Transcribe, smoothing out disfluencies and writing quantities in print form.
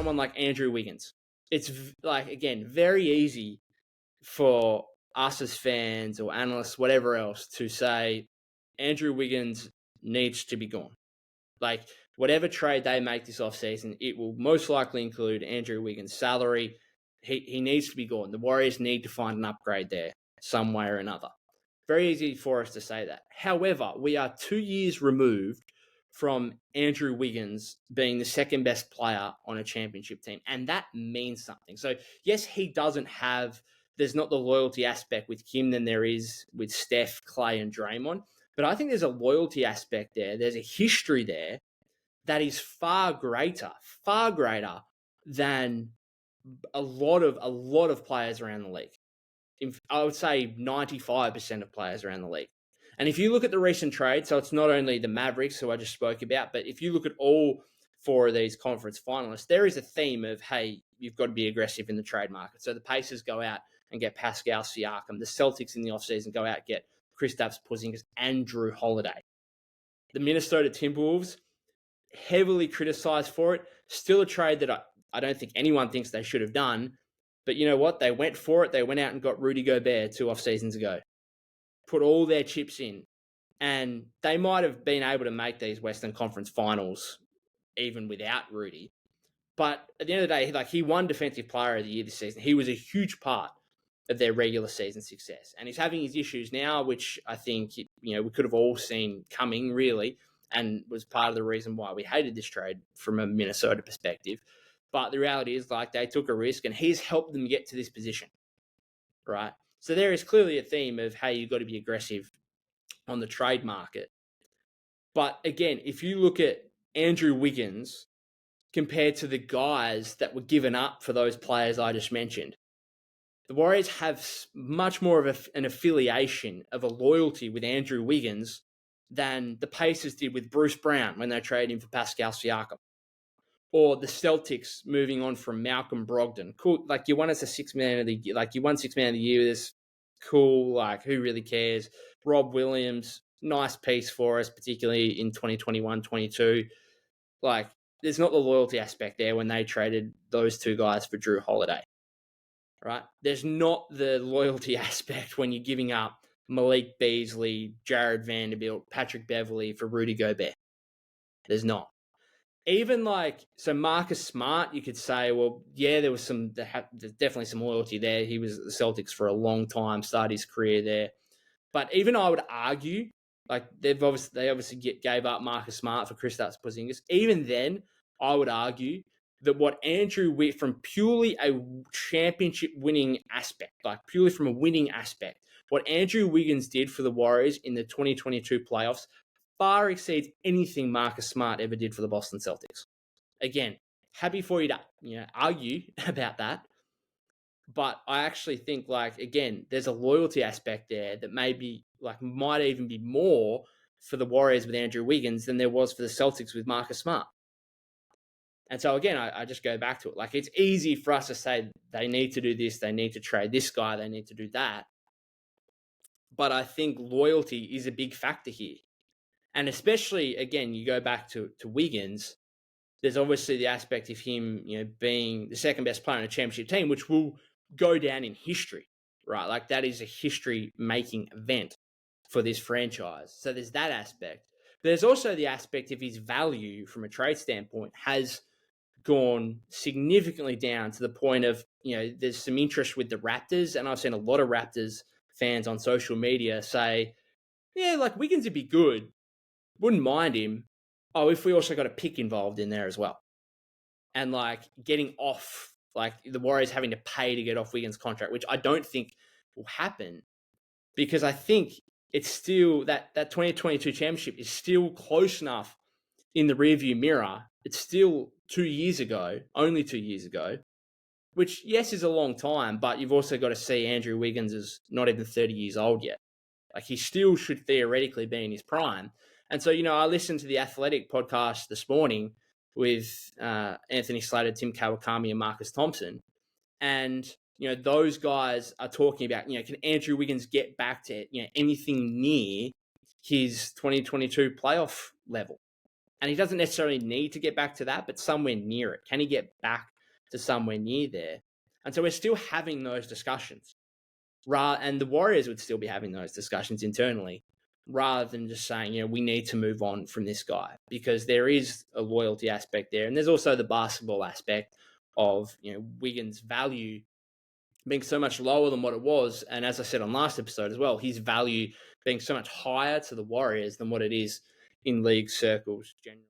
someone like Andrew Wiggins, it's like, again, very easy for us as fans or analysts, whatever else, to say Andrew Wiggins needs to be gone. Like, whatever trade they make this offseason, it will most likely include Andrew Wiggins' salary. He needs to be gone. The Warriors need to find an upgrade there some way or another. Very easy for us to say that. However, we are 2 years removed from Andrew Wiggins being the second best player on a championship team, and that means something. So, yes, there's not the loyalty aspect with him than there is with Steph, Clay, and Draymond, but I think there's a loyalty aspect there. There's a history there that is far greater than a lot of players around the league. I would say 95% of players around the league. And if you look at the recent trade, so it's not only the Mavericks who I just spoke about, but if you look at all four of these conference finalists, there is a theme of, hey, you've got to be aggressive in the trade market. So the Pacers go out and get Pascal Siakam. The Celtics in the offseason go out and get Kristaps Porzingis and Drew Holiday. The Minnesota Timberwolves, heavily criticized for it. Still a trade that I don't think anyone thinks they should have done. But you know what? They went for it. They went out and got Rudy Gobert 2 off seasons ago. Put all their chips in. And they might have been able to make these Western Conference finals even without Rudy. But at the end of the day, like, he won Defensive Player of the Year this season. He was a huge part of their regular season success. And he's having his issues now, which I think, we could have all seen coming, really, and was part of the reason why we hated this trade from a Minnesota perspective. But the reality is, like, they took a risk, and he's helped them get to this position, right? So there is clearly a theme of, hey, you've got to be aggressive on the trade market. But again, if you look at Andrew Wiggins compared to the guys that were given up for those players I just mentioned, the Warriors have much more of an affiliation, of a loyalty with Andrew Wiggins than the Pacers did with Bruce Brown when they traded him for Pascal Siakam. Or the Celtics moving on from Malcolm Brogdon. Cool, like, you won us a 6 man of the year. Like, you won 6 man of the year with this. Cool, like, who really cares? Rob Williams, nice piece for us, particularly in 2021-22. Like, there's not the loyalty aspect there when they traded those two guys for Drew Holiday, right? There's not the loyalty aspect when you're giving up Malik Beasley, Jared Vanderbilt, Patrick Beverley for Rudy Gobert. There's not. Even so Marcus Smart, you could say, well, yeah, there's definitely some loyalty there. He was at the Celtics for a long time, started his career there. But even I would argue, like, they obviously gave up Marcus Smart for Kristaps Porzingis. Even then, I would argue that what Andrew Wiggins, from purely a championship winning aspect, like purely from a winning aspect, what Andrew Wiggins did for the Warriors in the 2022 playoffs far exceeds anything Marcus Smart ever did for the Boston Celtics. Again, happy for you to argue about that. But I actually think, again, there's a loyalty aspect there that might even be more for the Warriors with Andrew Wiggins than there was for the Celtics with Marcus Smart. And so, again, I just go back to it. Like, it's easy for us to say they need to do this, they need to trade this guy, they need to do that. But I think loyalty is a big factor here. And especially, again, you go back to Wiggins, there's obviously the aspect of him, being the second best player on a championship team, which will go down in history, right? Like, that is a history-making event for this franchise. So there's that aspect. But there's also the aspect of his value from a trade standpoint has gone significantly down to the point of, there's some interest with the Raptors, and I've seen a lot of Raptors fans on social media say, yeah, like, Wiggins would be good. Wouldn't mind him. Oh, if we also got a pick involved in there as well. And, getting off, the Warriors having to pay to get off Wiggins' contract, which I don't think will happen, because I think it's still, that 2022 championship is still close enough in the rearview mirror. It's still only 2 years ago, which, yes, is a long time, but you've also got to see Andrew Wiggins is not even 30 years old yet. Like, he still should theoretically be in his prime. And so, I listened to the Athletic podcast this morning with Anthony Slater, Tim Kawakami, and Marcus Thompson. And, those guys are talking about, can Andrew Wiggins get back to, anything near his 2022 playoff level? And he doesn't necessarily need to get back to that, but somewhere near it. Can he get back to somewhere near there. And so we're still having those discussions. And the Warriors would still be having those discussions internally rather than just saying, we need to move on from this guy, because there is a loyalty aspect there. And there's also the basketball aspect of, Wiggins' value being so much lower than what it was. And as I said on last episode as well, his value being so much higher to the Warriors than what it is in league circles generally.